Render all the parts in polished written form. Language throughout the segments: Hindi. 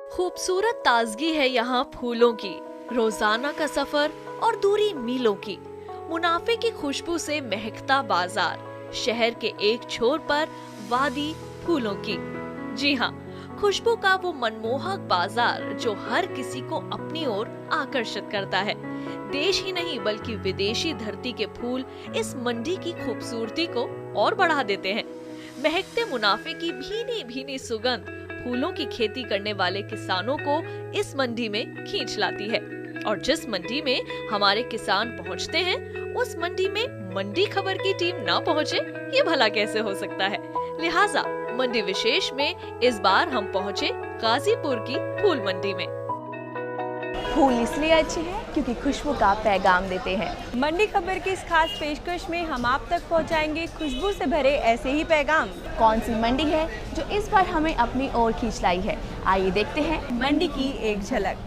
खूबसूरत ताजगी है यहाँ फूलों की, रोजाना का सफर और दूरी मीलों की। मुनाफे की खुशबू से महकता बाजार, शहर के एक छोर पर वादी फूलों की। जी हाँ, खुशबू का वो मनमोहक बाजार जो हर किसी को अपनी ओर आकर्षित करता है। देश ही नहीं बल्कि विदेशी धरती के फूल इस मंडी की खूबसूरती को और बढ़ा देते हैं। महकते मुनाफे की भीनी भीनी सुगंध फूलों की खेती करने वाले किसानों को इस मंडी में खींच लाती है, और जिस मंडी में हमारे किसान पहुंचते हैं उस मंडी में मंडी खबर की टीम ना पहुंचे, ये भला कैसे हो सकता है। लिहाजा मंडी विशेष में इस बार हम पहुंचे गाजीपुर की फूल मंडी में। फूल इसलिए अच्छे हैं क्योंकि खुशबू का पैगाम देते हैं। मंडी खबर की इस खास पेशकश में हम आप तक पहुंचाएंगे खुशबू से भरे ऐसे ही पैगाम। कौन सी मंडी है जो इस बार हमें अपनी ओर खींच लाई है, आइए देखते हैं मंडी की एक झलक।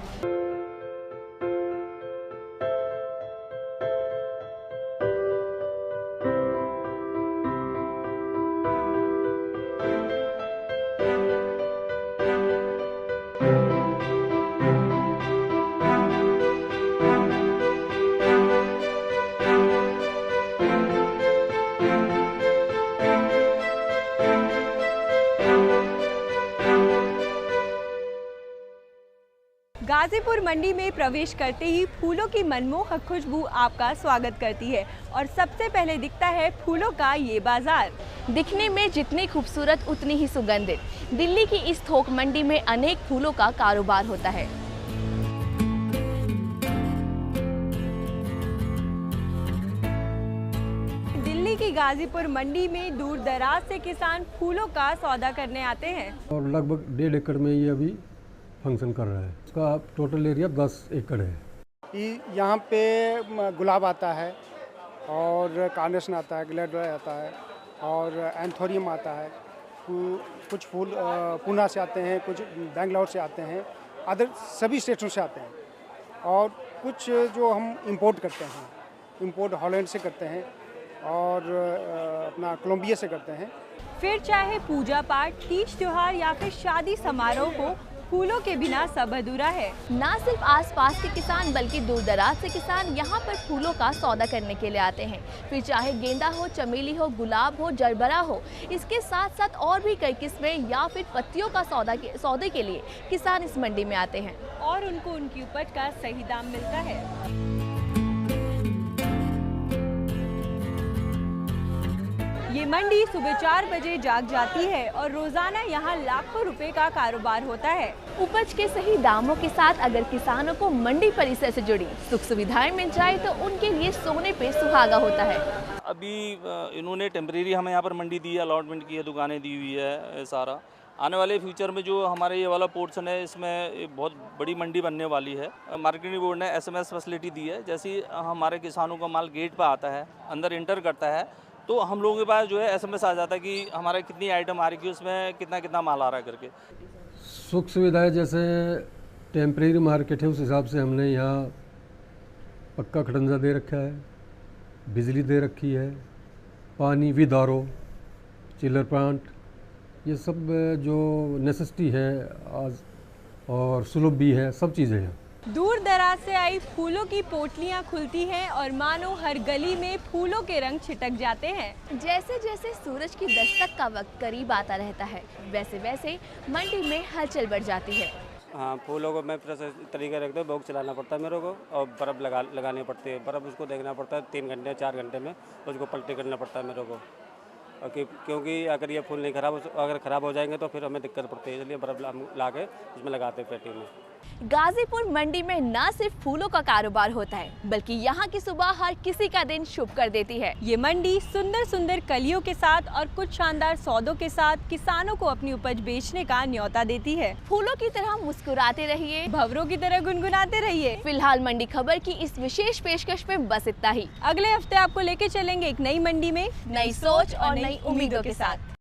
गाजीपुर मंडी में प्रवेश करते ही फूलों की मनमोहक खुशबू आपका स्वागत करती है और सबसे पहले दिखता है फूलों का ये बाजार। दिखने में जितनी खूबसूरत उतनी ही सुगंधित। दिल्ली की इस थोक मंडी में अनेक फूलों का कारोबार होता है। दिल्ली की गाजीपुर मंडी में दूर दराज से किसान फूलों का सौदा करने आते हैं और लगभग 1.5 एकड़ में ये अभी फंक्शन कर रहा है। इसका टोटल एरिया 10 एकड़ है। यहाँ पे गुलाब आता है और कार्नेशन आता है, ग्लेडर आता है और एंथोरियम आता है। कुछ फूल पूना से आते हैं, कुछ बेंगलोर से आते हैं, अदर सभी स्टेटों से आते हैं। और कुछ जो हम इंपोर्ट करते हैं, इंपोर्ट हॉलैंड से करते हैं और अपना कोलंबिया से करते हैं। फिर चाहे पूजा पाठ, तीज त्योहार या फिर शादी समारोह हो, फूलों के बिना सब अधूरा है। न सिर्फ आसपास के किसान बल्कि दूर दराज से किसान यहाँ पर फूलों का सौदा करने के लिए आते हैं। फिर चाहे गेंदा हो, चमेली हो, गुलाब हो, जरबरा हो, इसके साथ साथ और भी कई किस्में या फिर पत्तियों का सौदे के लिए किसान इस मंडी में आते हैं और उनको उनकी उपज का सही दाम मिलता है। ये मंडी सुबह 4 बजे जाग जाती है और रोजाना यहाँ लाखों रुपए का कारोबार होता है। उपज के सही दामों के साथ अगर किसानों को मंडी परिसर से जुड़ी सुख सुविधाएं मिल जाए तो उनके लिए सोने पे सुहागा होता है। अभी इन्होंने टेम्परेरी हमें यहाँ पर मंडी दी है, अलॉटमेंट की है, दुकानें दी हुई है सारा। आने वाले फ्यूचर में जो हमारे ये वाला पोर्शन है इसमें बहुत बड़ी मंडी बनने वाली है। मार्केटिंग बोर्ड ने SMS फैसिलिटी दी है, जैसे ही हमारे किसानों का माल गेट पर आता है, अंदर इंटर करता है, तो हम लोगों के पास जो है SMS आ जाता है कि हमारे कितनी आइटम आ रही है, उसमें कितना कितना माल आ रहा है करके। सुख सुविधाएं जैसे टेम्परेरी मार्केट है उस हिसाब से हमने यहाँ पक्का खड़ंजा दे रखा है, बिजली दे रखी है, पानी विद RO, चिलर प्लांट, ये सब जो नेसेसिटी है आज और सुलभ भी है, सब चीज़ें हैं। दूर दराज से आई फूलों की पोटलियां खुलती हैं और मानो हर गली में फूलों के रंग छिटक जाते हैं। जैसे जैसे सूरज की दस्तक का वक्त करीब आता रहता है, वैसे वैसे मंडी में हलचल बढ़ जाती है। हाँ, फूलों को मैं तरीके रखते भोग चलाना पड़ता है मेरे को और बर्फ़ लगानी पड़ती है। बर्फ़ उसको देखना पड़ता है 3 घंटे 4 घंटे में उसको पलटी करना पड़ता है मेरे को, क्योंकि अगर ये फूल नहीं ख़राब हो जाएंगे तो फिर हमें दिक्कत पड़ती है, इसलिए बर्फ़ ला के उसमें लगाते हैं पेटी में। गाजीपुर मंडी में न सिर्फ फूलों का कारोबार होता है बल्कि यहाँ की सुबह हर किसी का दिन शुभ कर देती है। ये मंडी सुंदर सुंदर कलियों के साथ और कुछ शानदार सौदों के साथ किसानों को अपनी उपज बेचने का न्योता देती है। फूलों की तरह मुस्कुराते रहिए, भंवरों की तरह गुनगुनाते रहिए। फिलहाल मंडी खबर की इस विशेष पेशकश में बस इतना ही। अगले हफ्ते आपको लेके चलेंगे एक नई मंडी में नई सोच और नई उम्मीदों के साथ।